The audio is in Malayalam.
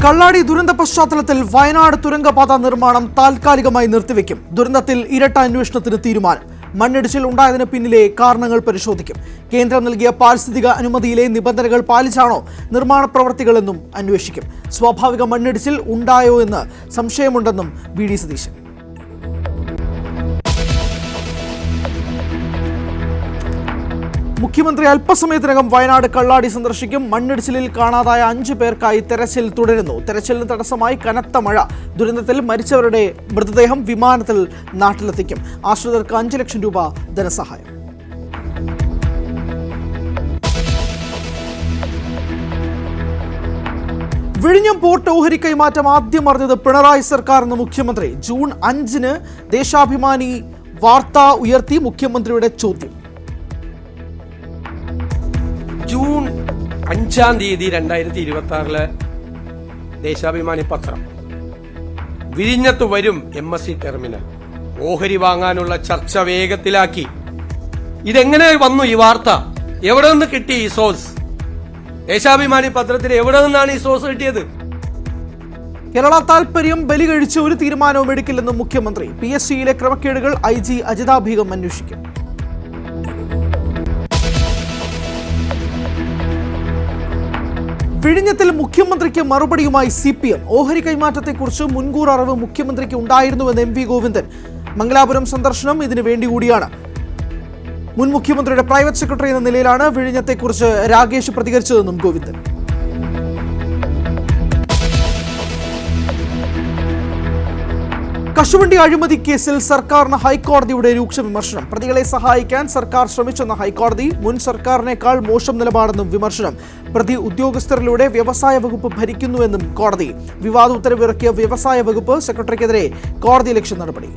കള്ളാടി ദുരന്ത പശ്ചാത്തലത്തിൽ വയനാട് തുരങ്കപാത നിർമ്മാണം താൽക്കാലികമായി നിർത്തിവെക്കും. ദുരന്തത്തിൽ ഇരട്ട അന്വേഷണത്തിന് തീരുമാനം. മണ്ണിടിച്ചിൽ ഉണ്ടായതിന് പിന്നിലെ കാരണങ്ങൾ പരിശോധിക്കും. കേന്ദ്രം നൽകിയ പാരിസ്ഥിതിക അനുമതിയിലെ നിബന്ധനകൾ പാലിച്ചാണോ നിർമ്മാണ പ്രവൃത്തികളെന്നും അന്വേഷിക്കും. സ്വാഭാവിക മണ്ണിടിച്ചിൽ ഉണ്ടായോ എന്ന് സംശയമുണ്ടെന്നും വി.ഡി. സതീശൻ. മുഖ്യമന്ത്രി അല്പസമയത്തിനകം വയനാട് കള്ളാടി സന്ദർശിക്കും. മണ്ണിടിച്ചിലിൽ കാണാതായ 5 പേർക്കായി തെരച്ചിൽ തുടരുന്നു. തെരച്ചിലിന് തടസ്സമായി കനത്ത മഴ. ദുരന്തത്തിൽ മരിച്ചവരുടെ മൃതദേഹം വിമാനത്തിൽ നാട്ടിലെത്തിക്കും. ആശ്രിതർക്ക് 5 ലക്ഷം രൂപ ധനസഹായം. വിഴിഞ്ഞം പോർട്ട് ഓഹരി കൈമാറ്റം ആദ്യം അറിഞ്ഞത് പിണറായി സർക്കാർ എന്ന് മുഖ്യമന്ത്രി. ജൂൺ 5-ന് ദേശാഭിമാനി വാർത്ത ഉയർത്തി മുഖ്യമന്ത്രിയുടെ ചോദ്യം. ജൂൺ 5 2026 ദേശാഭിമാനി പത്രം വിഴിഞ്ഞത്ത് വരും MSC ടെർമിനൽ. ഓഹരി വാങ്ങാനുള്ള ചർച്ച വേഗത്തിലാക്കി. ഇതെങ്ങനെ വന്നു ഈ വാർത്ത? എവിടെ നിന്ന് കിട്ടി ഈ സോഴ്സ്? ദേശാഭിമാനി പത്രത്തിൽ എവിടെ നിന്നാണ് ഈ സോഴ്സ് കിട്ടിയത്? കേരള താൽപര്യം ബലി കഴിച്ച് ഒരു തീരുമാനവും എടുക്കില്ലെന്നും മുഖ്യമന്ത്രി. PSCയിലെ ക്രമക്കേടുകൾ IG അജിത ബീഗം അന്വേഷിക്കും. വിഴിഞ്ഞത്തിൽ മുഖ്യമന്ത്രിക്ക് മറുപടിയുമായി CPM. ഓഹരി കൈമാറ്റത്തെക്കുറിച്ച് മുൻകൂർ അറിവ് മുഖ്യമന്ത്രിക്ക് ഉണ്ടായിരുന്നുവെന്ന് MV ഗോവിന്ദൻ. മംഗലാപുരം സന്ദർശനം ഇതിനു വേണ്ടി കൂടിയാണ്. മുൻ മുഖ്യമന്ത്രിയുടെ പ്രൈവറ്റ് സെക്രട്ടറി എന്ന നിലയിലാണ് വിഴിഞ്ഞത്തെക്കുറിച്ച് രാഗേഷ് പ്രതികരിച്ചതെന്നും ഗോവിന്ദൻ. കശുവണ്ടി അഴിമതി കേസിൽ സർക്കാരിന് ഹൈക്കോടതിയുടെ രൂക്ഷ വിമർശനം. പ്രതികളെ സഹായിക്കാൻ സർക്കാർ ശ്രമിച്ചെന്ന ഹൈക്കോടതി. മുൻ സർക്കാരിനേക്കാൾ മോശം നിലപാടെന്നും വിമർശനം. പ്രതി ഉദ്യോഗസ്ഥരിലൂടെ വ്യവസായ വകുപ്പ് ഭരിക്കുന്നുവെന്നും കോടതി. വിവാദ ഉത്തരവിറക്കിയ വ്യവസായ വകുപ്പ് സെക്രട്ടറിക്കെതിരെ കോടതിയലക്ഷ്യ നടപടി.